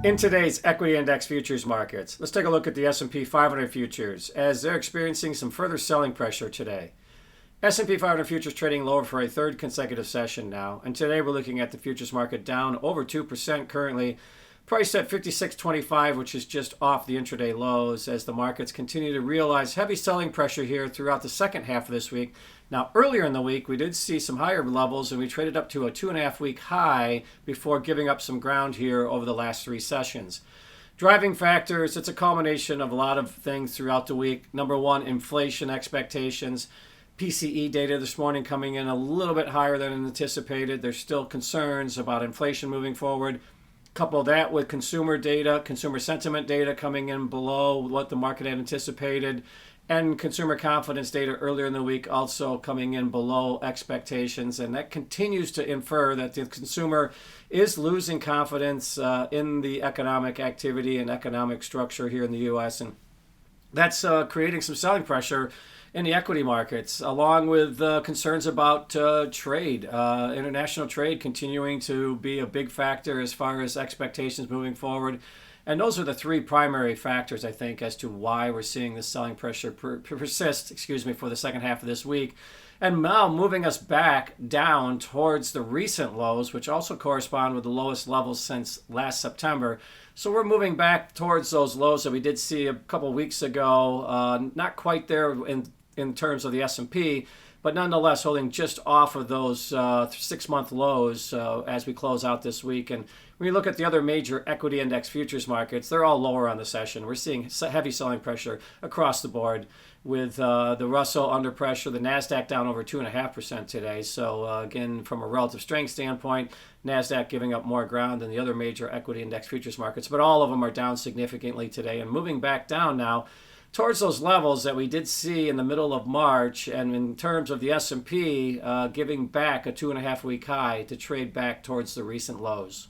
In today's equity index futures markets, let's take a look at the S&P 500 futures as they're experiencing some further selling pressure today. S&P 500 futures trading lower for a third consecutive session now, and today we're looking at the futures market down over 2% currently, priced at 56.25, which is just off the intraday lows as the markets continue to realize heavy selling pressure here throughout the second half of this week. Now, earlier in the week, we did see some higher levels, and we traded up to a 2.5-week high before giving up some ground here over the last three sessions. Driving factors, it's a culmination of a lot of things throughout the week. Number one, inflation expectations. PCE data this morning coming in a little bit higher than anticipated. There's still concerns about inflation moving forward. Couple that with consumer data, consumer sentiment data coming in below what the market had anticipated, and consumer confidence data earlier in the week also coming in below expectations. And that continues to infer that the consumer is losing confidence in the economic activity and economic structure here in the U.S. And that's creating some selling pressure in the equity markets, along with concerns about trade, international trade continuing to be a big factor as far as expectations moving forward. And those are the three primary factors, I think, as to why we're seeing this selling pressure persist, for the second half of this week. And now moving us back down towards the recent lows, which also correspond with the lowest levels since last September. So we're moving back towards those lows that we did see a couple weeks ago. Not quite there in terms of the S&P, but nonetheless holding just off of those 6-month lows as we close out this week. And when you look at the other major equity index futures markets, they're all lower on the session. We're seeing heavy selling pressure across the board, with the Russell under pressure, the NASDAQ down over 2.5% today. So again, from a relative strength standpoint, NASDAQ giving up more ground than the other major equity index futures markets, but all of them are down significantly today and moving back down now towards those levels that we did see in the middle of March. And in terms of the S&P, giving back a 2.5-week high to trade back towards the recent lows.